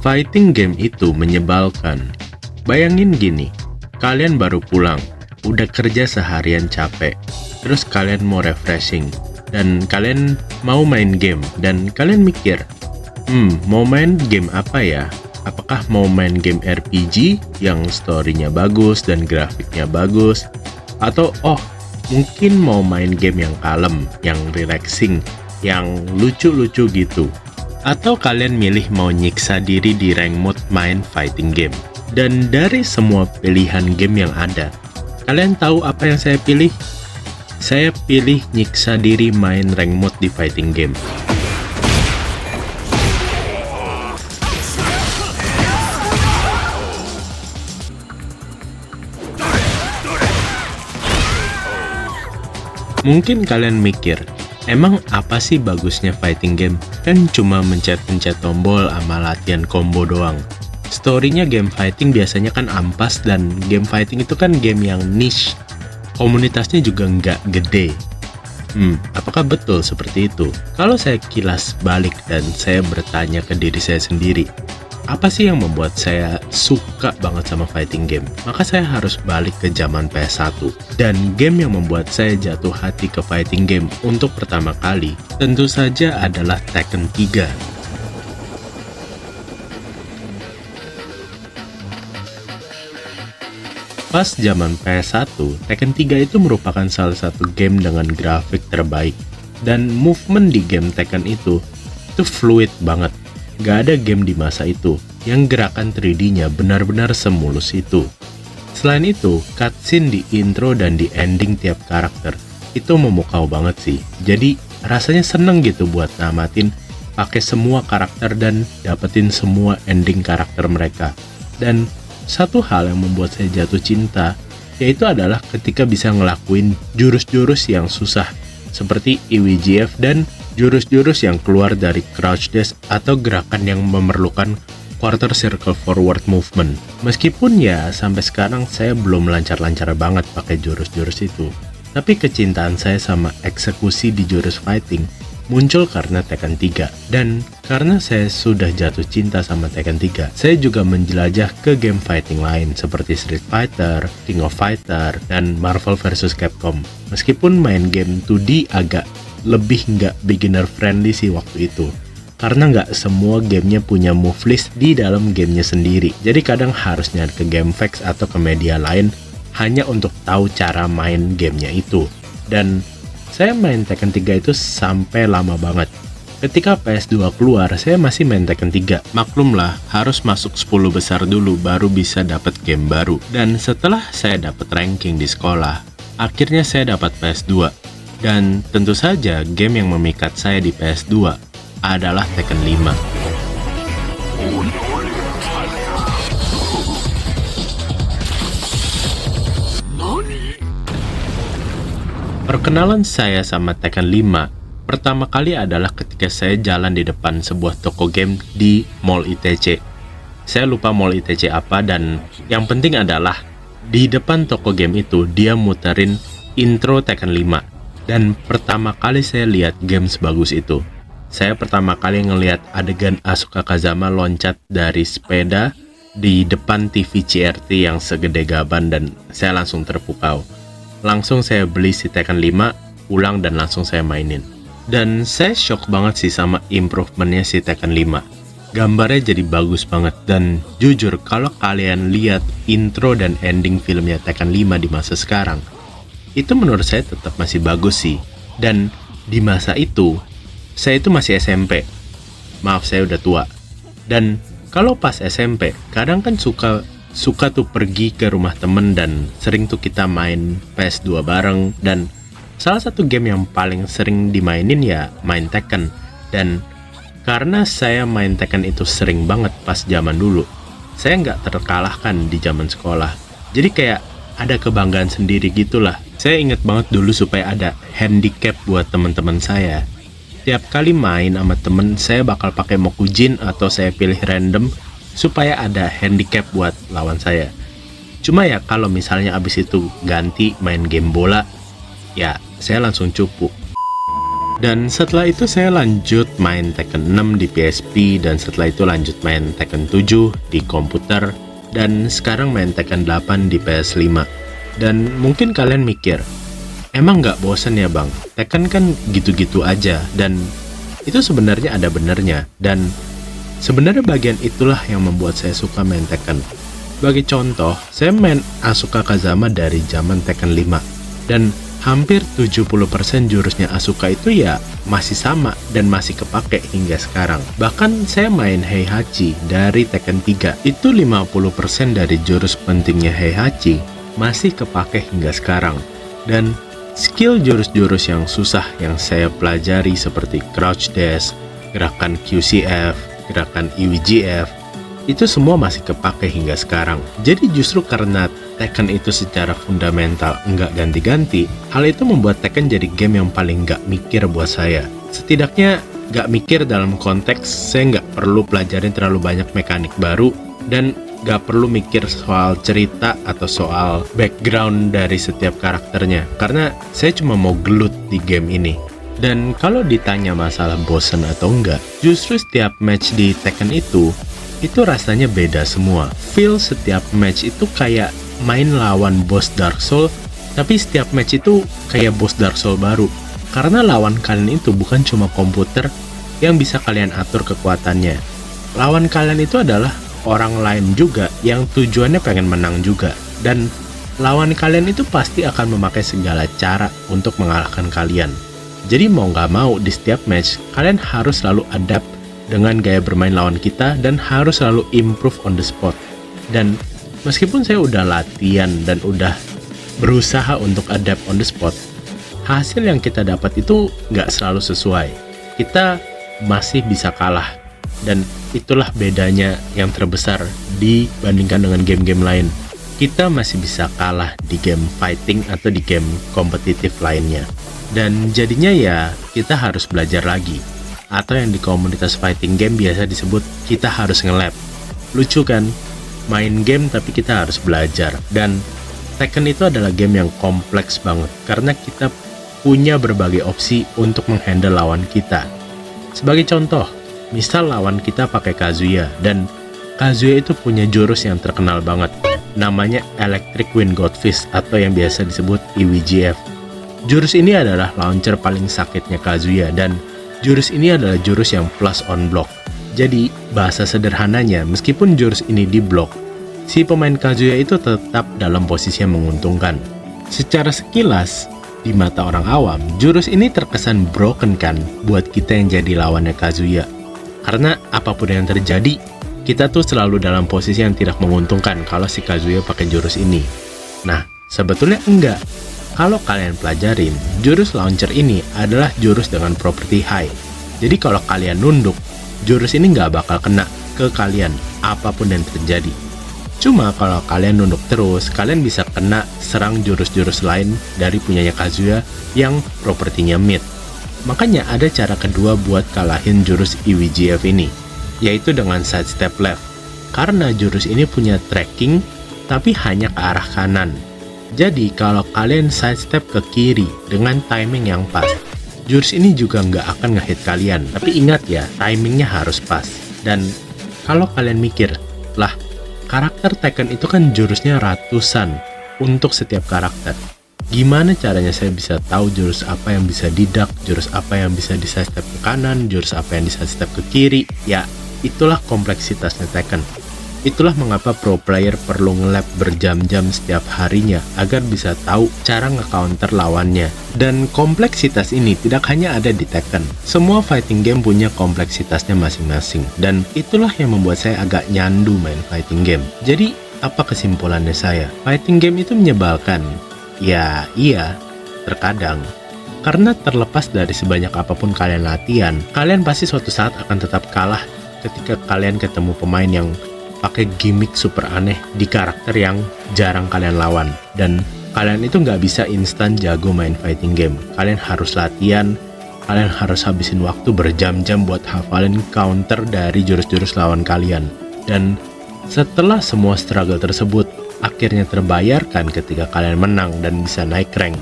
Fighting game itu menyebalkan. Bayangin gini, kalian baru pulang, udah kerja seharian capek, terus kalian mau refreshing, dan kalian mau main game, dan kalian mikir, mau main game apa ya? Apakah mau main game RPG yang story-nya bagus dan grafiknya bagus? Atau mungkin mau main game yang kalem, yang relaxing, yang lucu-lucu gitu? Atau kalian milih mau nyiksa diri di rank mode main fighting game? Dan dari semua pilihan game yang ada, kalian tahu apa yang saya pilih? Saya pilih nyiksa diri main rank mode di fighting game. Mungkin kalian mikir, emang apa sih bagusnya fighting game? Kan cuma mencet-pencet tombol sama latihan combo doang. Story-nya game fighting biasanya kan ampas, dan game fighting itu kan game yang niche. Komunitasnya juga nggak gede. Apakah betul seperti itu? Kalau saya kilas balik dan saya bertanya ke diri saya sendiri, apa sih yang membuat saya suka banget sama fighting game? Maka saya harus balik ke zaman PS1. Dan game yang membuat saya jatuh hati ke fighting game untuk pertama kali tentu saja adalah Tekken 3. Pas zaman PS1, Tekken 3 itu merupakan salah satu game dengan grafik terbaik. Dan movement di game Tekken itu fluid banget. Gak ada game di masa itu yang gerakan 3D-nya benar-benar semulus itu. Selain itu, cutscene di intro dan di ending tiap karakter itu memukau banget sih. Jadi rasanya seneng gitu buat namatin pakai semua karakter dan dapetin semua ending karakter mereka. Dan satu hal yang membuat saya jatuh cinta yaitu adalah ketika bisa ngelakuin jurus-jurus yang susah seperti EWGF dan jurus-jurus yang keluar dari crouch dash atau gerakan yang memerlukan quarter circle forward movement. Meskipun ya sampai sekarang saya belum lancar-lancar banget pakai jurus-jurus itu, tapi kecintaan saya sama eksekusi di jurus fighting muncul karena Tekken 3. Dan karena saya sudah jatuh cinta sama Tekken 3, saya juga menjelajah ke game fighting lain seperti Street Fighter, King of Fighter, dan Marvel vs Capcom. Meskipun main game 2D agak lebih nggak beginner friendly sih waktu itu, karena nggak semua gamenya punya move list di dalam gamenya sendiri. Jadi kadang harus nyari ke GameFAQs atau ke media lain hanya untuk tahu cara main gamenya itu. Dan saya main Tekken 3 itu sampai lama banget. Ketika PS2 keluar, saya masih main Tekken 3. Maklumlah, harus masuk 10 besar dulu baru bisa dapat game baru. Dan setelah saya dapat ranking di sekolah, akhirnya saya dapat PS2. Dan tentu saja game yang memikat saya di PS2 adalah Tekken 5. Perkenalan saya sama Tekken 5 pertama kali adalah ketika saya jalan di depan sebuah toko game di Mall ITC. Saya lupa Mall ITC apa, dan yang penting adalah di depan toko game itu dia muterin intro Tekken 5. Dan pertama kali saya lihat game sebagus itu. Saya pertama kali ngelihat adegan Asuka Kazama loncat dari sepeda di depan TV CRT yang segede gaban, dan saya langsung terpukau. Langsung saya beli si Tekken 5, pulang dan langsung saya mainin. Dan saya shock banget sih sama improvementnya si Tekken 5. Gambarnya jadi bagus banget, dan jujur kalau kalian lihat intro dan ending filmnya Tekken 5 di masa sekarang, itu menurut saya tetap masih bagus sih. Dan di masa itu, saya itu masih SMP. Maaf, saya udah tua. Dan kalau pas SMP, kadang kan suka tuh pergi ke rumah temen dan sering tuh kita main PS2 bareng. Dan salah satu game yang paling sering dimainin ya main Tekken. Dan karena saya main Tekken itu sering banget pas zaman dulu, saya nggak terkalahkan di zaman sekolah. Jadi kayak ada kebanggaan sendiri gitulah. Saya inget banget dulu supaya ada handicap buat teman-teman saya. Tiap kali main sama temen, saya bakal pakai Mokujin atau saya pilih random supaya ada handicap buat lawan saya. Cuma ya kalau misalnya abis itu ganti main game bola, ya saya langsung cupu. Dan setelah itu saya lanjut main Tekken 6 di PSP, dan setelah itu lanjut main Tekken 7 di komputer, dan sekarang main Tekken 8 di PS5. Dan mungkin kalian mikir, emang nggak bosen ya bang? Tekken kan gitu-gitu aja, dan itu sebenarnya ada benernya. Dan sebenarnya bagian itulah yang membuat saya suka main Tekken. Sebagai contoh, saya main Asuka Kazama dari zaman Tekken 5, dan hampir 70% jurusnya Asuka itu ya masih sama dan masih kepake hingga sekarang. Bahkan saya main Heihachi dari Tekken 3, itu 50% dari jurus pentingnya Heihachi masih kepake hingga sekarang. Dan skill jurus-jurus yang susah yang saya pelajari seperti Crouch Dash, gerakan QCF, gerakan EWGF, itu semua masih kepake hingga sekarang. Jadi justru karena Tekken itu secara fundamental nggak ganti-ganti, hal itu membuat Tekken jadi game yang paling nggak mikir buat saya. Setidaknya nggak mikir dalam konteks saya nggak perlu pelajarin terlalu banyak mekanik baru, dan nggak perlu mikir soal cerita atau soal background dari setiap karakternya, karena saya cuma mau gelut di game ini. Dan kalau ditanya masalah bosen atau enggak, justru setiap match di Tekken itu rasanya beda semua. Feel setiap match itu kayak main lawan bos Dark Soul, tapi setiap match itu kayak bos Dark Soul baru. Karena lawan kalian itu bukan cuma komputer yang bisa kalian atur kekuatannya. Lawan kalian itu adalah orang lain juga yang tujuannya pengen menang juga. Dan lawan kalian itu pasti akan memakai segala cara untuk mengalahkan kalian. Jadi mau nggak mau di setiap match, kalian harus selalu adapt dengan gaya bermain lawan kita dan harus selalu improve on the spot. Dan meskipun saya udah latihan dan udah berusaha untuk adapt on the spot, hasil yang kita dapat itu nggak selalu sesuai. Kita masih bisa kalah, dan itulah bedanya yang terbesar dibandingkan dengan game-game lain. Kita masih bisa kalah di game fighting atau di game kompetitif lainnya. Dan jadinya ya kita harus belajar lagi. Atau yang di komunitas fighting game biasa disebut kita harus nge-lab. Lucu kan? Main game tapi kita harus belajar. Dan Tekken itu adalah game yang kompleks banget, karena kita punya berbagai opsi untuk menghandle lawan kita. Sebagai contoh, misal lawan kita pakai Kazuya, dan Kazuya itu punya jurus yang terkenal banget, namanya Electric Wind God Fist atau yang biasa disebut EWGF. Jurus ini adalah launcher paling sakitnya Kazuya, dan jurus ini adalah jurus yang plus on block. Jadi, bahasa sederhananya, meskipun jurus ini di block, si pemain Kazuya itu tetap dalam posisi yang menguntungkan. Secara sekilas, di mata orang awam, jurus ini terkesan broken kan buat kita yang jadi lawannya Kazuya. Karena apapun yang terjadi, kita tuh selalu dalam posisi yang tidak menguntungkan kalau si Kazuya pakai jurus ini. Nah, sebetulnya enggak. Kalau kalian pelajarin, jurus launcher ini adalah jurus dengan property high. Jadi kalau kalian nunduk, jurus ini nggak bakal kena ke kalian, apapun yang terjadi. Cuma kalau kalian nunduk terus, kalian bisa kena serang jurus-jurus lain dari punyanya Kazuya yang propertinya mid. Makanya ada cara kedua buat kalahin jurus EWGF ini, yaitu dengan sidestep left. Karena jurus ini punya tracking, tapi hanya ke arah kanan. Jadi kalau kalian sidestep ke kiri dengan timing yang pas, jurus ini juga nggak akan ngehit kalian. Tapi ingat ya, timingnya harus pas. Dan kalau kalian mikir, lah karakter Tekken itu kan jurusnya ratusan untuk setiap karakter. Gimana caranya saya bisa tahu jurus apa yang bisa didak, jurus apa yang bisa di sidestep ke kanan, jurus apa yang di sidestep ke kiri? Ya, itulah kompleksitasnya Tekken. Itulah mengapa pro player perlu nge-lab berjam-jam setiap harinya agar bisa tahu cara nge-counter lawannya. Dan kompleksitas ini tidak hanya ada di Tekken. Semua fighting game punya kompleksitasnya masing-masing. Dan itulah yang membuat saya agak nyandu main fighting game. Jadi, apa kesimpulannya saya? Fighting game itu menyebalkan. Ya, iya, terkadang. Karena terlepas dari sebanyak apapun kalian latihan, kalian pasti suatu saat akan tetap kalah ketika kalian ketemu pemain yang pakai gimmick super aneh di karakter yang jarang kalian lawan. Dan kalian itu nggak bisa instan jago main fighting game. Kalian harus latihan, kalian harus habisin waktu berjam-jam buat hafalin counter dari jurus-jurus lawan kalian. Dan setelah semua struggle tersebut akhirnya terbayarkan ketika kalian menang dan bisa naik rank,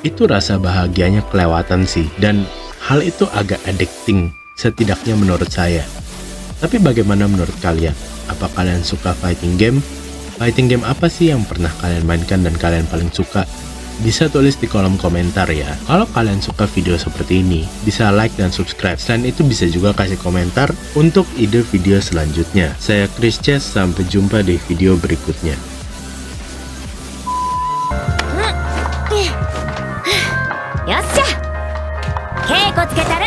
itu rasa bahagianya kelewatan sih. Dan Hal itu agak addicting, setidaknya menurut saya. Tapi bagaimana menurut kalian? Apa kalian suka fighting game? Fighting game apa sih yang pernah kalian mainkan dan kalian paling suka? Bisa tulis di kolom komentar ya. Kalau kalian suka video seperti ini, bisa like dan subscribe. Selain itu bisa juga kasih komentar untuk ide video selanjutnya. Saya Chris Chess, sampai jumpa di video berikutnya. よっしゃ稽古つけたる